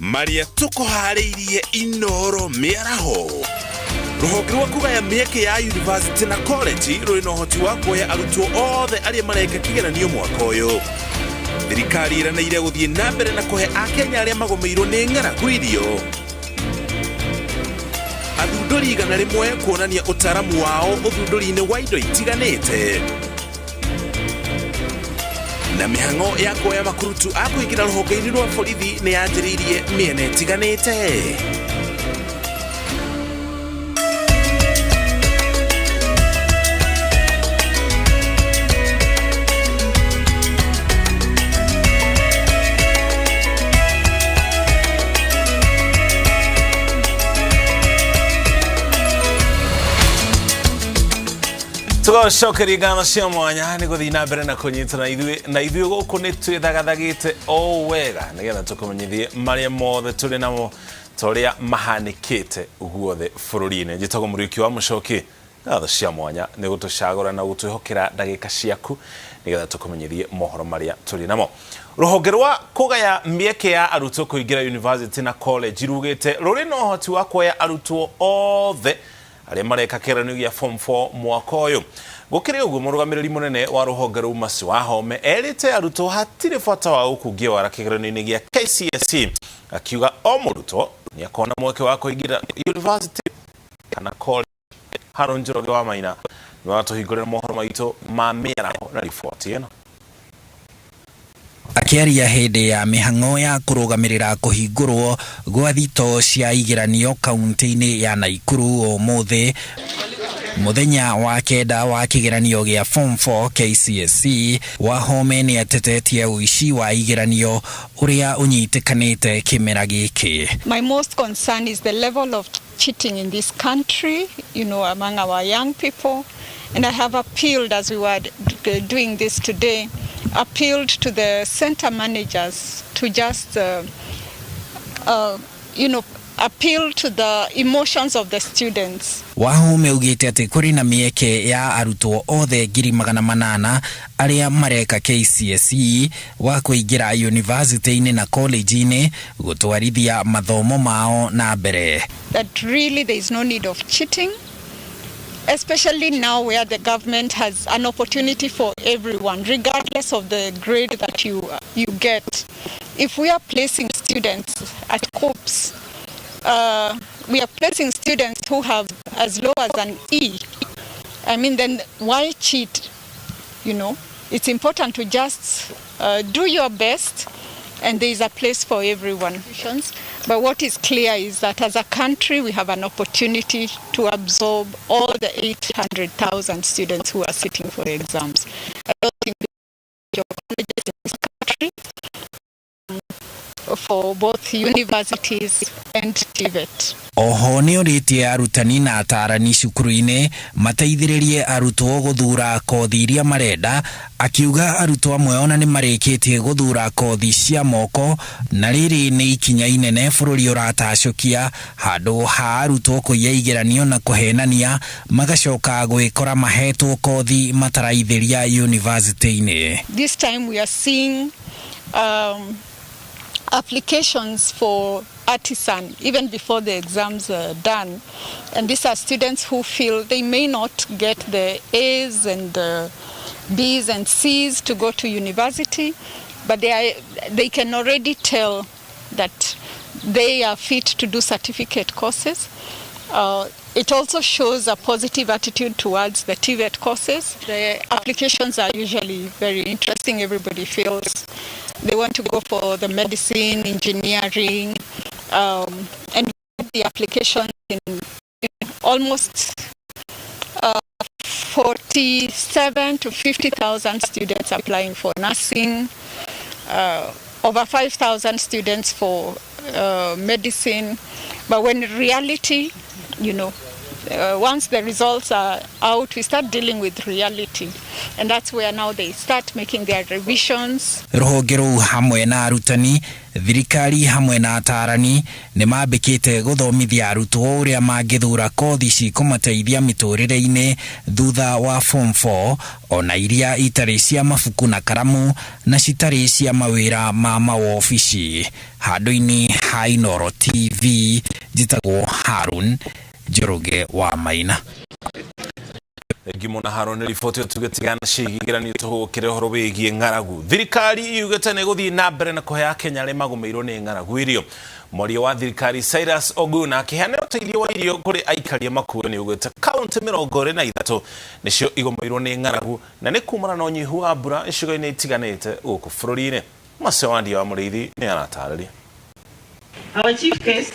Maria tukuhariirie Inooro Miaraho. Ruhonge rwa kugaya mieke ya university na college ruri na uhoti wa kuoya arutwo othe aria mareka kigeranio mwaka uyu. Thirikari iranĩire gũthiĩ na mbere na kũhe Akenya arĩa magomeirwo nĩ ng'aragu irio. Athundũri 100 kuonania ũtaramu wao ũthundũri-inĩ wa indo itiganĩte. Na mĩhang'o ya kuoya makurutu a kũingĩra rũhonge-inĩ rwa borithi nĩ yanjĩrĩirie mĩena ĩtiganĩte. Tugocokeria ngano cia mwanya nĩ gũthiĩ na mbere na kũnyitana ithuĩ gũkũ nĩ twĩthagathagĩte o wega nĩgetha tũkũmenyithie marĩa mothe tũrĩ namo torĩa mahanĩkĩte guothe bũrũri-inĩ. Njĩtagwo Mũriũki wa Mũcoki, ngatho cia mwanya nĩ gũtũcagũra na gũtwĩhokera ndagĩka ciaku nĩgetha tũkũmenyithie mohoro marĩa tũrĩ namo. Rũhonge rwa kũgaya mĩeke ya arutwo kũingĩra university na college rugĩte rũrĩ na ũhoti wa kuoya arutwo othe arĩa mareka kĩgeranio gĩa form 4 mwaka ũyũ. Gũkĩrĩ ũguo mũrũgamĩrĩri mũnene wa rũhonge rũu Mercy Wahome erĩte arutwo hatirĩ bata wa gũkungia wara kĩgeranio-inĩ gĩa KCSE, akiuga o mũrutwo nĩakona mweke wa kũingĩra university kana college. Harũ Njoroge wa Maina nĩ watũhingũrĩra mohoro maitũ ma mĩaraho na riboti ĩno. Akiaria hĩndĩ ya mĩhang'o ya kũrũgamĩrĩra kũhingũrwo gwa thito cia igeranio kaunti-inĩ ya Naikuru ũmũthĩ, mũthenya wa kenda wa kĩgeranio gĩa form 4 KCSE, Wahome nĩ atetetie ũici wa igeranio ũrĩa ũnyitĩkanĩte kĩmera gĩkĩ. My most concern is the level of cheating in this country, among our young people, and I have appealed, as we were doing this today, appealed to the center managers to just, appeal to the emotions of the students. Wahome ugĩte atĩ kũrĩ na mĩeke ya arutwo othe 800,000 arĩa mareka KCSE wa kũingĩra university-inĩ na college-inĩ gũtwarithia mathomo mao na mbere. That really there is no need of cheating, especially now where the government has an opportunity for everyone, regardless of the grade that you get. If we are placing students at COPs, we are placing students who have as low as an E. Then why cheat? It's important to just do your best, and there is a place for everyone. But what is clear is that as a country, we have an opportunity to absorb all the 800,000 students who are sitting for exams. I don't think there are colleges in this country for both universities and TVET. Oho nĩ ũrĩtie arutani na atarani cukuru-inĩ mateithĩrĩrie arutwo gũthura kothi iria marenda, akiuga arutwo amwe ona nĩ marĩkĩtie gũthura kothi cia moko, na rĩrĩ nĩ ikinya inene bũrũri ũratacũkia handũ ha arutwo kũiya igeranio na kũhenania magacoka gwĩkora mahetwo kothi mataraithĩria university-inĩ. This time we are seeing applications for artisan even before the exams are done, and these are students who feel they may not get the A's and the B's and C's to go to university, but they can already tell that they are fit to do certificate courses. It also shows a positive attitude towards the TVET courses. The applications are usually very interesting. Everybody feels they want to go for the medicine, engineering, and the applications in almost 47 to 50,000 students applying for nursing, over 5,000 students for medicine. But when in reality, Once the results are out, we start dealing with reality. And that's where now they start making their revisions. Rũhonge rũu hamwe na arutani, thirikari hamwe na atarani nĩ mambĩkĩte gũthomithia arutwo ũrĩa mangĩthura kothi cikũmateithia mĩtũrĩre-inĩ thutha wa form 4, ona iria itarĩ cia mabuku na karamu na citarĩ cia mawĩra ma mawobici. Handũ-inĩ ha Inooro TV, njĩtagwo Harun Njoroge wa Maina. Gimona Harun riboti tugetigana cigigiranio tuhukire horo wigie ng'aragu. Thirikari yugĩte nĩ gũthiĩ na mbere na kũhe Akenya arĩa magũmĩirwo nĩ ng'aragu irio. Mwaria wa thirikari Cyrus Oguna akĩheana ũteithio wa irio kũrĩ aikari a Makueni nĩ yugĩte kaunti 23 nĩcio igũmĩirwo nĩ ng'aragu na nĩ kumana na ũnyihu wa mbura icigo-inĩ itiganĩte gũkũ bũrũri-inĩ. Macio wa Ndia wa Mũrĩithi nĩ aratarĩria. Our chief guest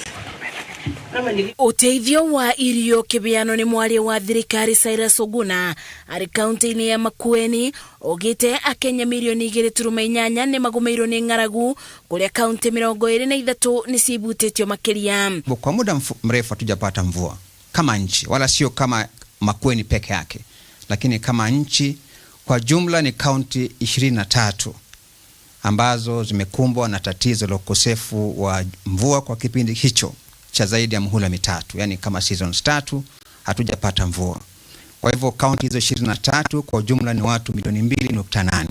Uteithio wa irio kibiano ni mwaria wa thirikari Cyrus Oguna ari kaunti-inĩ ya Makueni ogite Akenya milioni 2.8 ni magumeirwo ni ng'aragu kuria kaunti 23 ni cibutĩtio makiria. Kwa muda mrefu hatujapata mvua kama nchi, wala sio kama Makueni peke yake, lakini kama nchi kwa jumla ni kaunti 23 ambazo zimekumbwa na tatizo la ukosefu wa mvua kwa kipindi hicho cha zaidi ya muhula mitatu, yani kama seasons 3 hatujapata mvua. Kwa hivyo kaunti hizo 23 kwa jumla ni watu milioni 2.8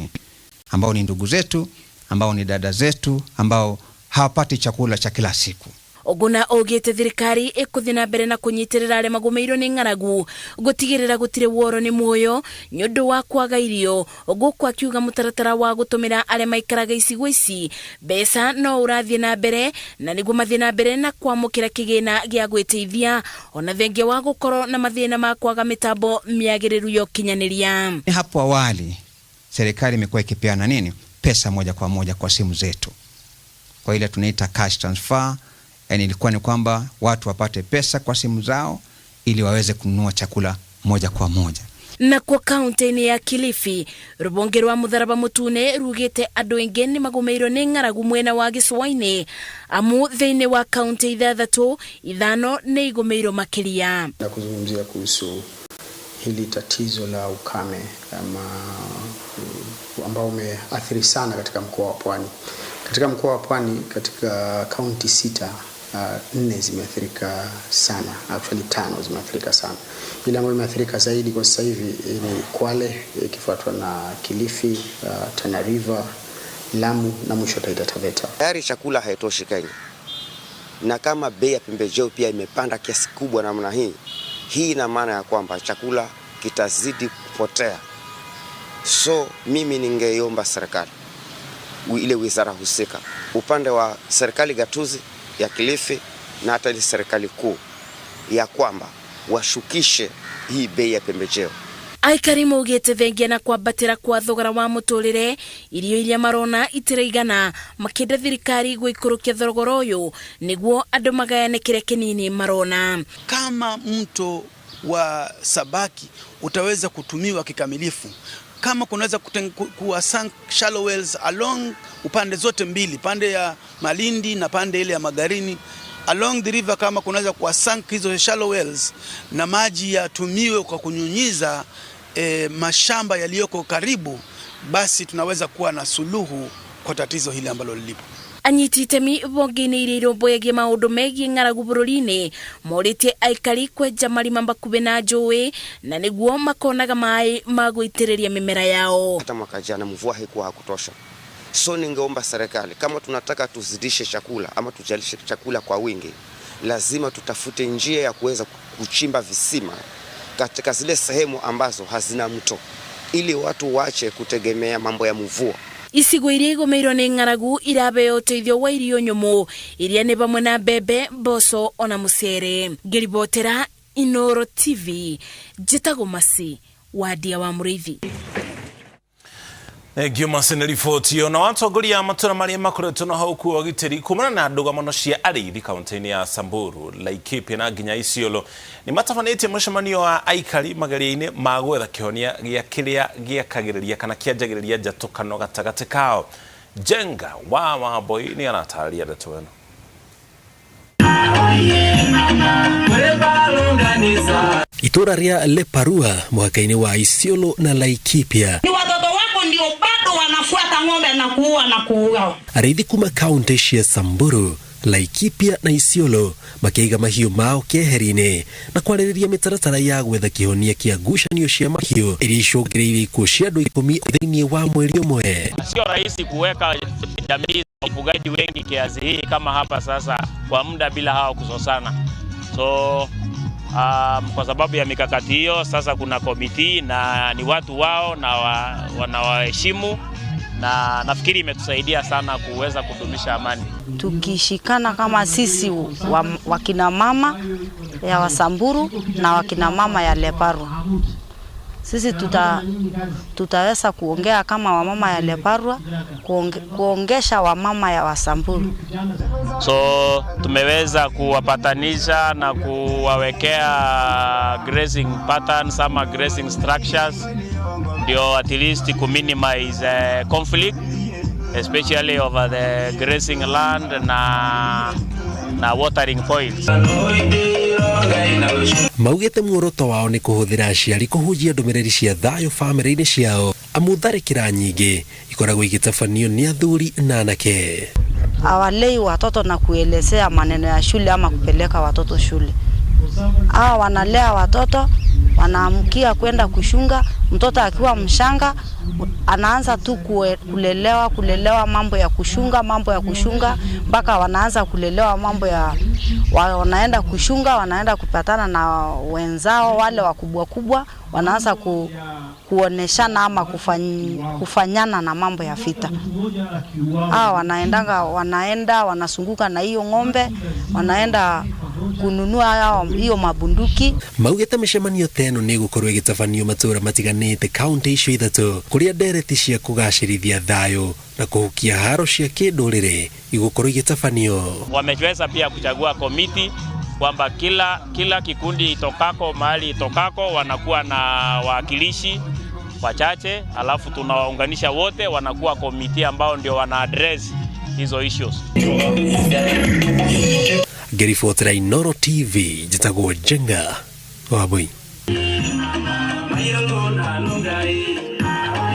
ambao ni ndugu zetu, ambao ni dada zetu, ambao hawapati chakula cha kila siku. Oguna ogete thirikari ikuthi na mbere na kunyitirira arĩa magũmĩirwo nĩ ng'aragu gutigirira gutire woro ni muoyo nyondo wa kwaga irio. Ogũkũ akiuga mũtaratara wa gũtũmĩra arĩa maikaraga icigo ici mbeca no ũrathiĩ na mbere na nĩguo mathiĩ na mbere na kwamũkĩra kĩgĩna gĩa gwĩteithia ona thengia wa gũkorwo na mathĩna ma kwaga mĩtambo mĩagĩrĩru ya ũkinyanĩria. Hapo awali serikali imekuwa ikipeana pesa moja kwa moja kwa simu zetu, kwa ile tunaita cash transfer. Yani ilikuwa ni kwamba watu wapate pesa kwa simu zao ili waweze kununua chakula moja kwa moja. Na kwa kaunti ya Kilifi, rubonge rwa Mutharaba Mutune rugite andũ aingĩ nĩ magũmĩirwo nĩ ng'aragu mwena wa gĩcũa-inĩ amu thĩinĩ wa kaunti 5 nĩ igũmĩirwo makiria. Na kuzungumzia kuhusu hili tatizo la ukame ambao umeathiri sana katika mkoa wa Pwani. Katika mkoa wa Pwani katika kaunti 6 4 zimeathirika sana, actually 5 zimeathirika sana. Ile ambayo imeathirika zaidi kwa sasa hivi ni Kwale, ikifuatwa na Kilifi, Tana River, Lamu na mwisho Taita Taveta. Tayari chakula haitoshi Kenya. Na kama bei ya pembejeo pia imepanda kiasi kubwa namna hii ina maana ya kwamba chakula kitazidi kupotea. So mimi ningeomba serikali ile wizara husika, upande wa serikali gatuzi ya Kilifi na hata ile serikali kuu, ya kwamba washukishe hii bei ya pembejeo. Aikari maugĩte thengia na kwambatĩra kwa thogora wa mũtũrĩre irio iria marona itiraigana makĩenda thirikari gwĩkũrũkia thogora ũyũ nĩguo andũ magayane kĩrĩa kĩnini marona. Kama mto wa Sabaki utaweza kutumiwa kikamilifu, kama kunaweza kuwa sunk shallow wells along upande zote mbili, pande ya Malindi na pande ile ya Magarini along the river, kama kunaweza kuwa sunk hizo shallow wells na maji yatumiwe kwa kunyunyiza mashamba yaliyoko karibu, basi tunaweza kuwa na suluhu kwa tatizo hili ambalo lilipo. Anyiti itemi bonge-inĩ iria irũmbũyagia maũndũ megiĩ ng'aragu bũrũri-inĩ morĩtie aikari kwenja marima hakuhĩ na njũĩ na nĩguo makonaga maĩ ma gũitĩrĩria mĩmera yao. Hata mwaka jana mvua haikuwa hakutosha. So ningeomba serikali, kama tunataka tuzidishe chakula ama tujalishe chakula kwa wingi, lazima tutafute njia ya kuweza kuchimba visima katika zile sehemu ambazo hazina mto ili watu waache kutegemea mambo ya mvua. Icigo iria igũmĩirwo nĩ ng'aragu irabeo ũteithio wa irio nyũmũ iria nĩ bamwe na mbembe, mboco ona mũcere. Ngĩribotera Inooro TV, njĩtagwo Masi wa Ndia wa Mũrĩithi. Giomasi nĩ riboti yo na watongoria matũra marĩa makoretwo na hau kuo gitĩri kumana na ndũgamo cia arĩithi kaunti-inĩ ya Samburu, Laikipia na nginya Isiolo nĩ matabanĩtie mũcemanio wa aikari mageria-inĩ ma gwetha kĩhonia gĩa kĩrĩa gĩakagĩrĩria kana kĩanjagĩrĩria njatũkano gatagatĩ kao. Jenga wa Wamboi nĩ aratarĩria ndeto ĩno. Itura ria Leparua mwakaini wa Isiolo na Laikipia. Ni watoto wako ndio bado wanafuata ng'ombe na kuua na kuua. Arithi kuma kaunti cia Samburu, Laikipia na Isiolo makeiga mahiũ mao keherine na kwarĩrĩria mĩtaratara ya gwetha kĩhonia kĩa ngucanio cia mahiũ iria icũngĩrĩirie ikuũ cia andũ 10 thĩinĩ wa mweri ũmwe. Sio rahisi kuweka jamii za wafugaji wengi kiasi hii kama hapa sasa kwa muda bila hao kusosana. So kwa sababu ya mikakati hiyo sasa kuna komiti na ni watu wao na wanawaheshimu, na nafikiri imetusaidia sana kuweza kudumisha amani. Tukishikana kama sisi wakina mama ya Wasamburu na wakina mama ya Leparua, sisi tutaweza kuongea kama wamama ya Leparua, kuongesha wamama ya Wasamburu. So tumeweza kuwapatanisha na kuwawekea grazing patterns ama grazing structures ndio at least to minimize conflict, especially over the grazing land na watering points. Maugete muoroto wao ni kuhuthira aciari kuhujia ndumiriri cia thayo family-ini ciao amu tharĩkĩra nyingĩ ikoragwo igĩtabanio ni athuri na anake. Hawalei watoto na kuelezea maneno ya shule ama kupeleka watoto shule. Hawa wanalea watoto, wanaamkia kwenda kushunga. Mtoto akiwa mshanga anaanza tu kulelewa mambo ya kushunga mpaka wanaanza kulelewa mambo ya wanaenda kushunga, wanaenda kupatana na wenzao wale wakubwa, wanaanza kuoneshana ama kufanyana na mambo ya vita. Wanaenda wanasunguka na hiyo ng'ombe, wanaenda kununua hiyo mabunduki. Maugete mĩcemanio teno nĩ gũkorwo ĩgĩtabanio matũra matiganĩte kaunti icio ithatũ kũrĩa ndereti cia kũgacĩrithia thayũ na kũhukia haro cia kĩndũrĩrĩ igũkorwo igĩtabanio. Wameweza pia kuchagua komiti kwamba kila kikundi itokako mahali itokako wanakuwa na wakilishi wachache, alafu tunawaunganisha wote wanakuwa komiti ambao ndio wana address hizo issues. Gerifotera Inooro TV jitagwo Jenga Wabui.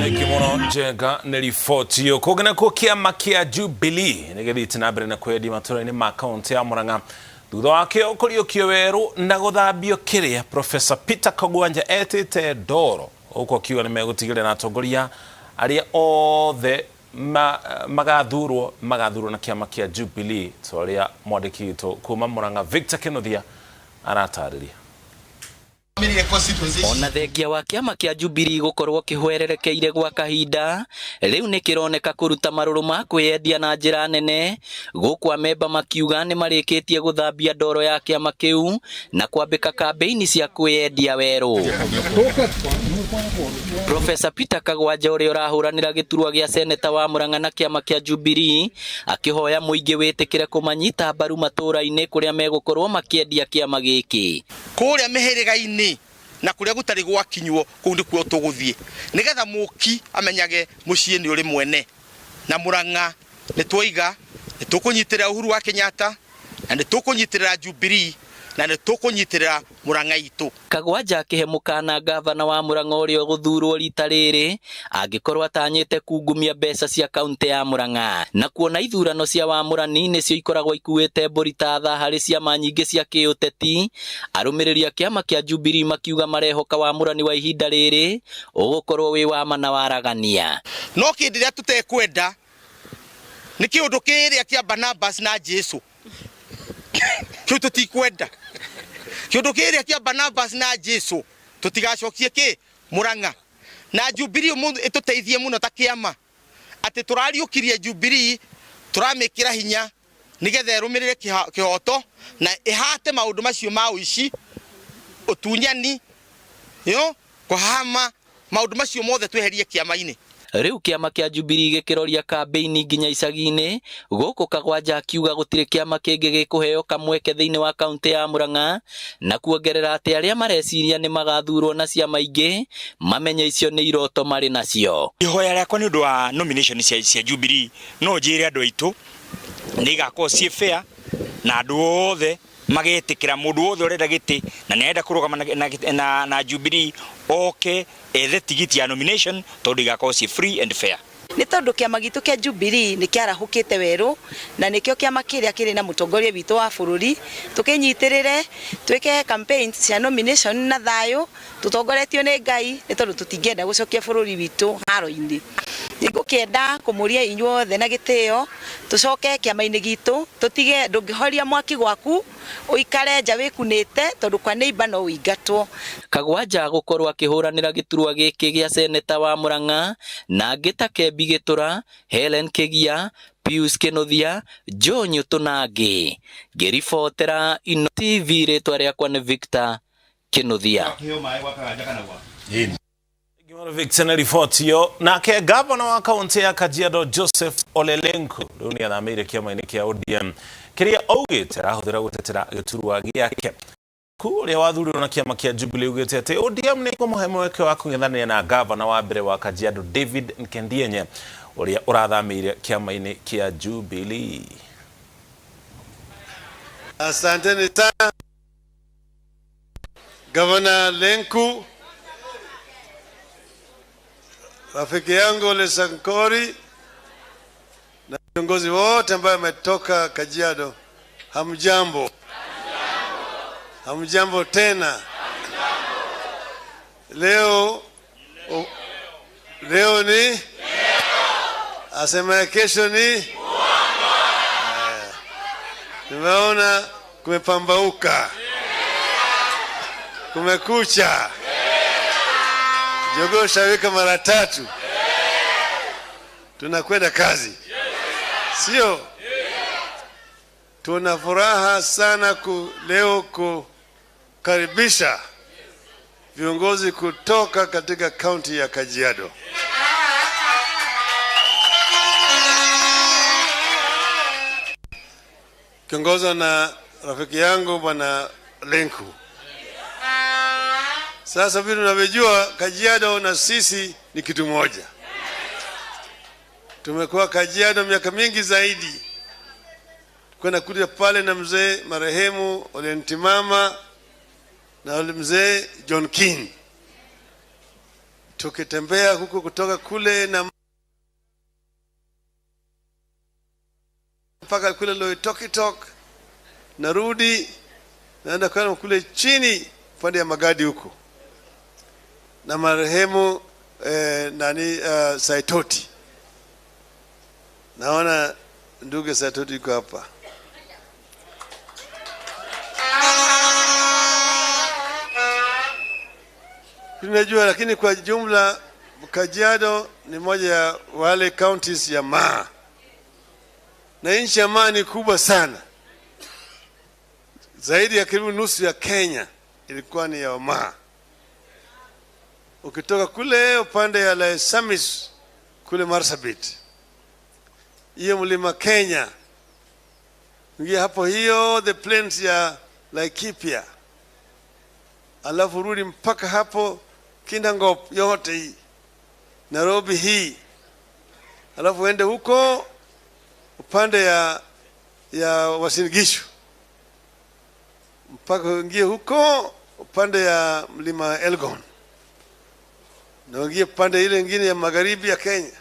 Nekimono Jenga nirifoti yo kugana ko kiama kia Jubilee nigethite na mbere na kwedi matura-ini ma kaunti ya Murang'a thutha wake ukuriukio weru na guthambio kiria Professor Peter Kagwanja etete ndoro uko kiwa ni megutigire na atongoria aria othe magathurwo na kiama kia Jubilee toria mwandikito kuma Murang'a Victor Kenothia aratarĩria. Ona thengia wa kiama kia Jubilee gukorwo kihwererekeire gwa kahinda riu ni kironeka kuruta maruru ma kwiendia na njira nene gukwa memba makiuga ni marikitie guthambia ndoro ya kiama kiu na kwambika kampeini cia kwiendia weru. Professor Peter Kagwanja uria urahuranira giturwa gia seneta wa Murang'a na kiama kia Jubilee akihoya muingi witikire kumanyita mbaru matura-ini kuria megukorwo makiendia kiama giki kuria mihiriga-ini na kuria gutari gwakinywo kundi kuo tuguthie nigetha muki amenyage mucii ni uri mwene na Murang'a ni twoiga ni tukunyitirira Uhuru wa Kenyatta na ni tukunyitirira Jubilee na ni tukunyitirira Murang'a itu. Kagwanja akihemukana gavana wa Murang'a uria guthurwo rita riri angikorwo atanyite kungumia mbeca cia kaunti ya Murang'a na kuona ithurano cia wamũrani nicio ikoragwo ikuite mburi ta tha hari ciama nyingĩ cia kiuteti. Arumĩrĩri a kiama kia Jubilee makiuga marehoka wamũrani wa ihinda riri ugukorwo wi wa mana waragania. No kindiria tutekwenda ni kiundu kiria kia Barnabas na Jesu kiu tutikwenda kiundu kiria kia Barnabas na Jesu tutigacokie ki Murang'a na Jubilee mundu ituteithie muno ta kiama ati turariukirie Jubilee turamikira hinya nigetha rumirire kihoto na ihate maundu macio ma uici utunyani kuhama maundu macio mothe tweherie kiama-ini. Riu kiama kia Jubilee gikiroria kampeini nginya icagi-ini guku Kagwanja akiuga gutiri kiama kingi gikuheo kamweke thiini wa kaunti ya Murang'a na kuongerera ati aria mareciria ni magathurwo na ciama ingi mamenye icio ni iroto mari nacio. Ihoya riakwa ni undu wa nomination cia Jubilee no njire andu aitu ni igakorwo cie fair na andu othe magetikira mundu wothe urenda giti na nenda kurugama na Jubilee oke ethe tigiti ya nomination tondu igakorwo free and fair. Nĩ tondũ kĩama gitũ kĩa Jubilee nĩ kĩarahũkĩte werũ na nĩkĩo kĩama kĩrĩa kĩrĩ na mũtongoria witũ wa bũrũri tũkĩnyitĩrĩre twĩke campaigns cia nomination na thayũ tũtongoretio nĩ Ngai nĩ tondũ tũtingĩenda gũcokia bũrũri witũ haro-inĩ. Nĩngũkĩenda kũmũria inyuothe na gĩtĩo tũcoke kĩama-inĩ gitũ tũtige ndũngĩhoria mwaki gwaku ũikare nja wĩkunĩte tondũ kwa neighbor no ũingatwo. Kagwanja gũkorwo akĩhũranĩra gĩturwa gĩkĩ gĩa seneta wa Murang'a na angĩ ta Kembi Gĩtũra, Helen Kĩgia, Pius Kĩnuthia, Joe Nyũtũ na angĩ. Ngĩribotera Inooro TV rĩtwa rĩakwa nĩ Victor Kĩnuthia. Victor na ripoti yo nake gavana wa kaunti ya Kajiado Joseph Ole Lenku rĩu nĩ athamĩire kĩama-inĩ kĩa ODM kĩrĩa augĩte arahũthĩra gũtetera gĩturwa gĩake. Ũrĩa wathurirwo na kĩama kĩa Jubilee ugĩte atĩ ODM nĩ kũmũhe mweke wa kũng'ethanĩra na gavana wa mbere wa Kajiado David Nkendienye ũrĩa ũrathamĩire kĩama-inĩ kĩa Jubilee. Asanteni sana Gavana Lenku, rafiki yangu Ole Sankori na viongozi wote ambao wametoka Kajiado. Hamjambo. Hamjambo tena. Leo ni asema kesho ni nimeona kumepambauka, kumekucha, jogoo shawika mara 3. Tunakwenda kazi, sio? Tuna furaha sana leo kukaribisha viongozi kutoka katika kaunti ya Kajiado. Kiongozwa na rafiki yangu Bwana Lenku. Sasa vile unavyojua Kajiado na sisi ni kitu moja. Tumekuwa Kajiado miaka mingi zaidi. Kwenda kuja pale na mzee marehemu Ole Ntimama na Ole mzee John King. Tukitembea huko kutoka kule na mpaka kule Loitokitok, narudi naenda kwa kule chini pande ya Magadi huko na marehemu Saitoti. Naona ndugu Saitoti yuko hapa. Tunajua, lakini kwa jumla Kajiado ni moja ya wale counties ya Maa. Na nchi ya Maa ni kubwa sana. Zaidi ya karibu nusu ya Kenya ilikuwa ni ya Maa. Ukitoka kule upande ya Laisamis kule Marsabit, hiyo mlima Kenya, ngia hapo hiyo the plains ya Laikipia, alafu rudi mpaka hapo Kindangop yote hii, Nairobi hii, alafu uende huko upande ya Uasin Gishu mpaka uingie huko upande ya mlima Elgon, na uingie upande ile nyingine ya magharibi ya Kenya,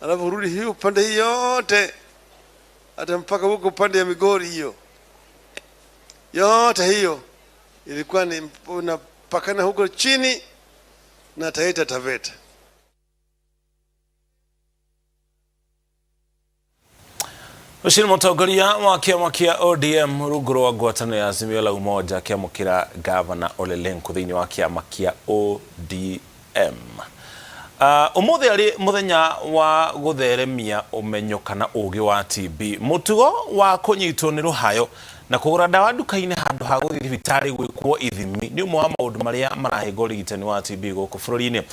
alafu rudi hiyo upande hii yote hata mpaka huko upande ya Migori. Hiyo yote hiyo ilikuwa ni unapakana huko chini na Taita Taveta. Ushiri mũtongoria wa kĩama kĩa ODM rungu rwa ngwatanĩro ya Azimio la Umoja akĩamũkĩra gavana Ole Lenku thĩinĩ wa kĩama kĩa ODM. Ũmũthĩ arĩ mũthenya wa gũtheremia ũmenyo kana ũũgĩ wa TB. Mũtugo wa kũnyitwo nĩ rũhayo na kũgũra ndawa nduka-inĩ handũ ha gũthiĩ thibitarĩ gwĩkwo ithimi nĩ ũmwe wa maũndũ marĩa marahĩnga ũrigitani wa TB gũkũ bũrũri-inĩ.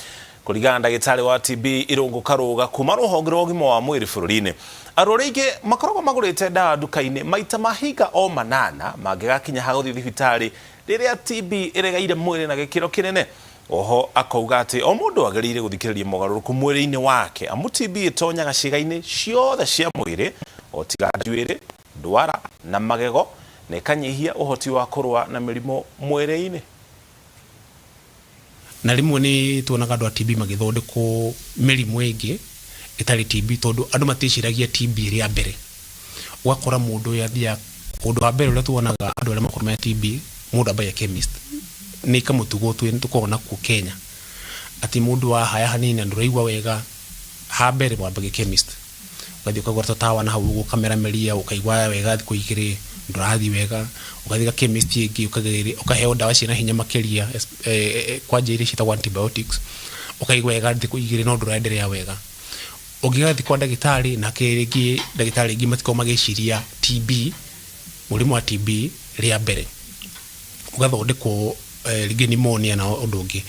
Kũringana na ndagĩtarĩ wa TB Irũngũ Karũga kuma rũhonge rwa ũgima wa mwĩrĩ bũrũri-inĩ, arũaru aingĩ makoragwo magũrĩte ndawa nduka-inĩ maita mahinga o 8 mangĩgakinya ha gũthiĩ thibitarĩ rĩrĩa TB ĩregaire mwĩrĩ na gĩkĩro kĩnene. Oho akauga atĩ o mũndũ agĩrĩire gũthikĩrĩria mogarũrũku mwĩrĩ-inĩ wake amu TB ĩtonyaga ciĩga-inĩ ciothe cia mwĩrĩ o tiga njuĩrĩ, ndwara na magego, na ikanyihia uhoti wa kurwa na mirimo mwere-ini. Na rimwe ni tuonaga andu a TB magithondekwo mirimu ingi itari TB tondu andu maticiragia TB ria mbere. Ugakora mundu yathia kundu wa mbere uria tuonaga andu aria makuru ma TB mundu ambaye chemist ni kamutugo tukona ku Kenya ati mundu wa haya hanini andu raigwa wega ha mbere mwambage chemist ugathii ukagura tatawa na hau kamera meria ukaigwa wega thiku igiri ndurathi wega ugathiga chemist ingi ukaheo dawa cina hinya makiria kwa njiri cita antibiotics ukaigwa wega thiku igiri no nduraendelea wega ugigathi kwa ndagitari na kirigi ndagitari ingi matiko magiciria TB murimu wa TB ria mbere ugathondekwo rigi pneumonia na undu ungi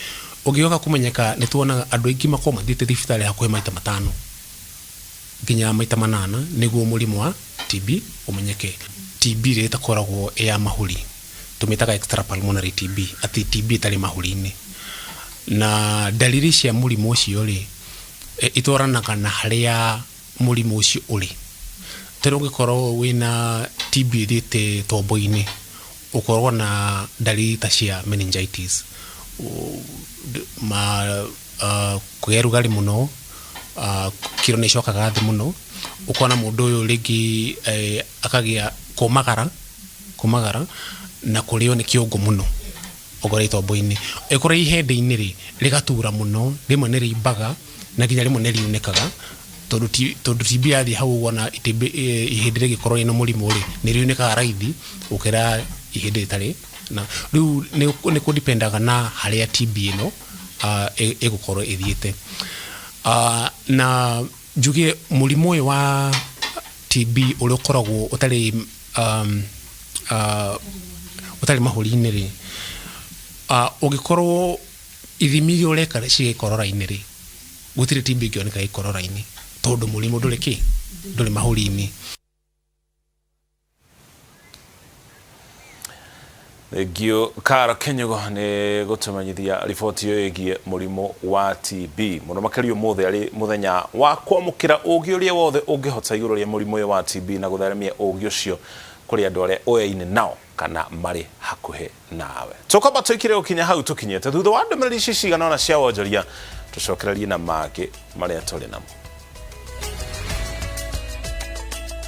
ugioka kumenyeka ni tuonaga andu aingi makoma thite thibitari hakuhe maita 5 nginya maita 8 niguo murimu wa TB umenyeke. TB ri takoragwo ya mahuri tumitaga extrapulmonary TB ati TB tari mahuri-ini na dalili cia murimu ucio ri itwaranaga na haria murimu ucio uri. Tero ngikorwo wina TB thite tombo-ini ukorwo na dalili ta cia meningitis kugia rugali muno kiro ni cokaga thi muno ukona mundu uyu ringi akagia kumagara na kurio ni kiongo muno ogore tombo-ini ikore ihende-ini ri rigatura muno rimwe ni rimbaga na nginya rimwe ni riunikaga tondu TB athi hau wona ihindi rigikorwo ina murimu ri ni riunikaga raithi ukira ihindi ritari na riu ni kudipendaga na haria TB ino igukorwo ithiite na njugie murimu uyu wa TB uri ukoragwo utari mahuri-ini ri ugikorwo ithimi ria ureka cia ikorora-ini ri gutire TB ngioneka ikorora-ini tondu murimu nduri mahuri-ini. Gio Karo Kenyugo ni gutumanyithia riboti yo igie murimu wa TB muno makirio mothe ari muthenya wa kwamukira ugi uria wothe ungihota iguru ria murimu wa TB na gutharemia ugi ucio kuri andu aria oyaine nao kana mari hakuhe nawe. Tukaba twikire ukinya hau tukinyete thutha wa ndumiriri cigana na cia wonjoria tucokererie na mangĩ maria turi namo.